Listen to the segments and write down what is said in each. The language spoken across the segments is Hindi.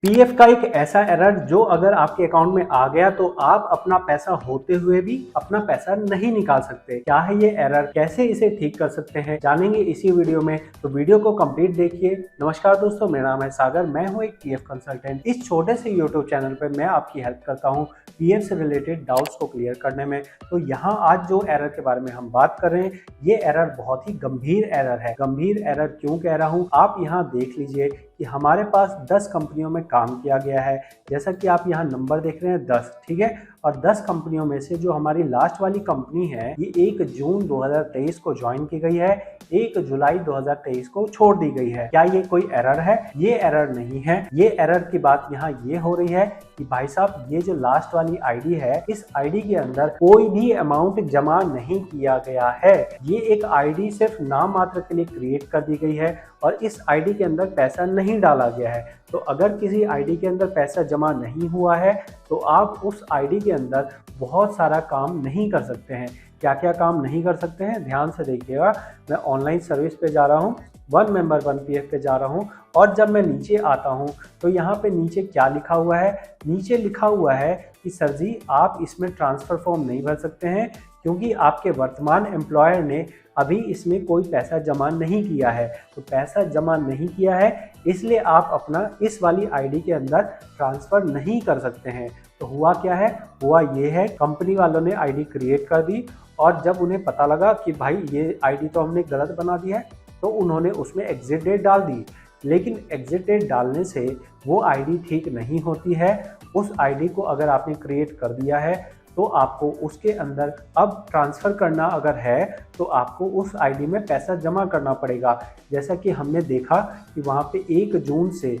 पीएफ का एक ऐसा एरर जो अगर आपके अकाउंट में आ गया तो आप अपना पैसा होते हुए भी अपना पैसा नहीं निकाल सकते। क्या है ये एरर, कैसे इसे ठीक कर सकते हैं, जानेंगे इसी वीडियो में, तो वीडियो को कंप्लीट देखिए। नमस्कार दोस्तों, मेरा नाम है सागर, मैं हूं एक पीएफ कंसल्टेंट। इस छोटे से यूट्यूब चैनल पर मैं आपकी हेल्प करता हूं पीएफ से रिलेटेड डाउट्स को क्लियर करने में। तो यहाँ आज जो एरर के बारे में हम बात कर रहे हैं, ये एरर बहुत ही गंभीर एरर है। गंभीर एरर क्यों कह रहा हूँ, आप यहाँ देख लीजिए कि हमारे पास 10 कंपनियों में काम किया गया है। जैसा कि आप यहाँ नंबर देख रहे हैं 10, ठीक है। और 10 कंपनियों में से जो हमारी लास्ट वाली कंपनी है ये 1 जून 2023 को ज्वाइन की गई है, 1 जुलाई 2023 को छोड़ दी गई है। क्या ये कोई एरर है? ये एरर नहीं है। ये एरर की बात यहाँ ये हो रही है कि भाई साहब ये जो लास्ट वाली आईडी है, इस आईडी के अंदर कोई भी अमाउंट जमा नहीं किया गया है। ये एक आईडी सिर्फ नाम मात्र के लिए क्रिएट कर दी गई है और इस आईडी के अंदर पैसा नहीं डाला गया है। तो अगर किसी आईडी के अंदर पैसा जमा नहीं हुआ है तो आप उस आईडी के अंदर बहुत सारा काम नहीं कर सकते हैं। क्या क्या काम नहीं कर सकते हैं, ध्यान से देखिएगा। मैं ऑनलाइन सर्विस पे जा रहा हूँ, वन मेंबर वन पीएफ पे जा रहा हूँ और जब मैं नीचे आता हूँ तो यहाँ पे नीचे क्या लिखा हुआ है? नीचे लिखा हुआ है कि सर जी आप इसमें ट्रांसफ़र फॉर्म नहीं भर सकते हैं क्योंकि आपके वर्तमान एम्प्लॉयर ने अभी इसमें कोई पैसा जमा नहीं किया है। तो पैसा जमा नहीं किया है इसलिए आप अपना इस वाली आईडी के अंदर ट्रांसफ़र नहीं कर सकते हैं। तो हुआ क्या है? हुआ ये है, कंपनी वालों ने आईडी क्रिएट कर दी और जब उन्हें पता लगा कि भाई ये आईडी तो हमने गलत बना दी है तो उन्होंने उसमें एग्जिट डेट डाल दी। लेकिन एग्जिट डेट डालने से वो आईडी ठीक नहीं होती है। उस आईडी को अगर आपने क्रिएट कर दिया है तो आपको उसके अंदर अब ट्रांसफ़र करना अगर है तो आपको उस आईडी में पैसा जमा करना पड़ेगा। जैसा कि हमने देखा कि वहाँ पे 1 जून से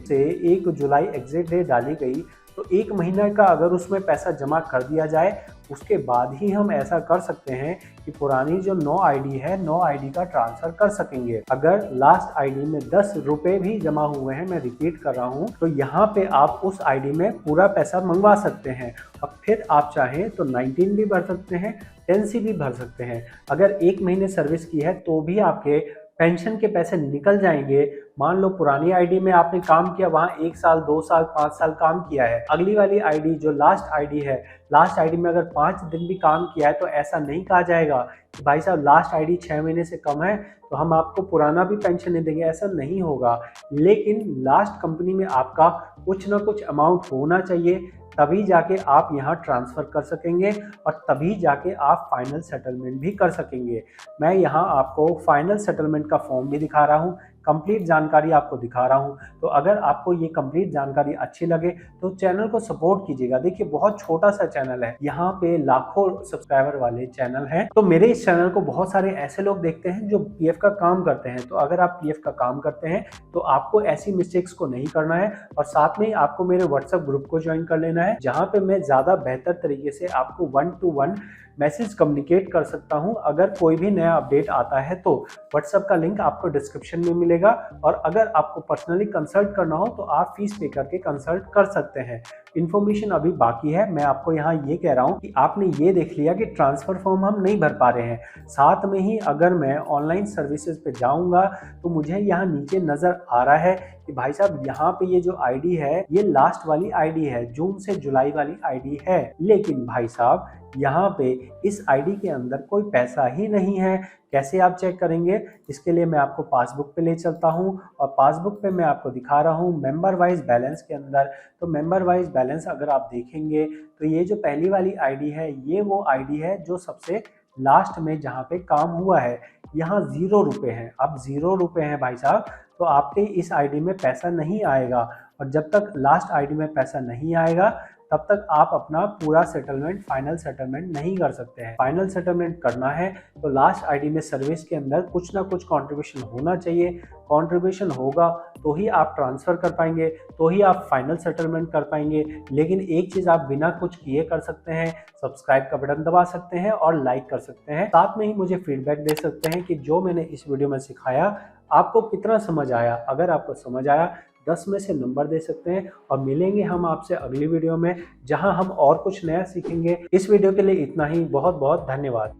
1 जुलाई एग्जिट डेट डाली गई, तो 1 महीने का अगर उसमें पैसा जमा कर दिया जाए उसके बाद ही हम ऐसा कर सकते हैं कि पुरानी जो 9 आईडी है 9 आईडी का ट्रांसफ़र कर सकेंगे। अगर लास्ट आईडी में 10 रुपये भी जमा हुए हैं, मैं रिपीट कर रहा हूँ, तो यहाँ पे आप उस आईडी में पूरा पैसा मंगवा सकते हैं और फिर आप चाहें तो 19 भी भर सकते हैं, 10C भी भर सकते हैं। अगर 1 महीने सर्विस की है तो भी आपके पेंशन के पैसे निकल जाएंगे। मान लो पुरानी आईडी में आपने काम किया, वहाँ 1 साल 2 साल 5 साल काम किया है, अगली वाली आईडी जो लास्ट आईडी है, लास्ट आईडी में अगर 5 दिन भी काम किया है तो ऐसा नहीं कहा जाएगा कि भाई साहब लास्ट आईडी 6 महीने से कम है तो हम आपको पुराना भी पेंशन नहीं देंगे, ऐसा नहीं होगा। लेकिन लास्ट कंपनी में आपका कुछ ना कुछ अमाउंट होना चाहिए, तभी जाके आप यहाँ ट्रांसफ़र कर सकेंगे और तभी जाके आप फाइनल सेटलमेंट भी कर सकेंगे। मैं यहाँ आपको फाइनल सेटलमेंट का फॉर्म भी दिखा रहा हूँ, कंप्लीट जानकारी आपको दिखा रहा हूँ। तो अगर आपको ये कंप्लीट जानकारी अच्छी लगे तो चैनल को सपोर्ट कीजिएगा। देखिए बहुत छोटा सा चैनल है, यहाँ पे लाखों सब्सक्राइबर वाले चैनल हैं। तो मेरे इस चैनल को बहुत सारे ऐसे लोग देखते हैं जो पीएफ का काम करते हैं। तो अगर आप पीएफ का काम करते हैं तो आपको ऐसी मिस्टेक्स को नहीं करना है और साथ में आपको मेरे व्हाट्सएप ग्रुप को ज्वाइन कर लेना है, जहाँ पे मैं ज़्यादा बेहतर तरीके से आपको 1 to 1 मैसेज कम्युनिकेट कर सकता हूं। अगर कोई भी नया अपडेट आता है तो व्हाट्सएप का लिंक आपको डिस्क्रिप्शन में मिलेगा और अगर आपको पर्सनली कंसल्ट करना हो तो आप फीस पे करके कंसल्ट कर सकते हैं। इन्फॉर्मेशन अभी बाकी है। मैं आपको यहाँ ये कह रहा हूँ कि आपने ये देख लिया कि ट्रांसफ़र फॉर्म हम नहीं भर पा रहे हैं, साथ में ही अगर मैं ऑनलाइन सर्विसेज पे जाऊँगा तो मुझे यहाँ नीचे नज़र आ रहा है कि भाई साहब यहाँ पे ये जो आईडी है ये लास्ट वाली आईडी है, जून से जुलाई वाली आईडी है। लेकिन भाई साहब यहाँ पे इस आईडी के अंदर कोई पैसा ही नहीं है। कैसे आप चेक करेंगे? इसके लिए मैं आपको पासबुक पे ले चलता हूँ और पासबुक पे मैं आपको दिखा रहा हूँ मेंबर वाइज बैलेंस के अंदर। तो मेंबर वाइज बैलेंस अगर आप देखेंगे तो ये जो पहली वाली आईडी है ये वो आईडी है जो सबसे लास्ट में जहाँ पे काम हुआ है। यहाँ 0 रुपये हैं, अब 0 रुपये हैं भाई साहब, तो आपके इस आईडी में पैसा नहीं आएगा और जब तक लास्ट आईडी में पैसा नहीं आएगा तब तक आप अपना पूरा सेटलमेंट, फाइनल सेटलमेंट नहीं कर सकते हैं। फाइनल सेटलमेंट करना है तो लास्ट आईडी में सर्विस के अंदर कुछ ना कुछ कंट्रीब्यूशन होना चाहिए। कंट्रीब्यूशन होगा तो ही आप ट्रांसफ़र कर पाएंगे, तो ही आप फाइनल सेटलमेंट कर पाएंगे। लेकिन एक चीज़ आप बिना कुछ किए कर सकते हैं, सब्सक्राइब का बटन दबा सकते हैं और लाइक कर सकते हैं। साथ में ही मुझे फीडबैक दे सकते हैं कि जो मैंने इस वीडियो में सिखाया आपको कितना समझ आया। अगर आपको समझ आया 10 में से नंबर दे सकते हैं और मिलेंगे हम आपसे अगली वीडियो में, जहां हम और कुछ नया सीखेंगे। इस वीडियो के लिए इतना ही। बहुत बहुत धन्यवाद।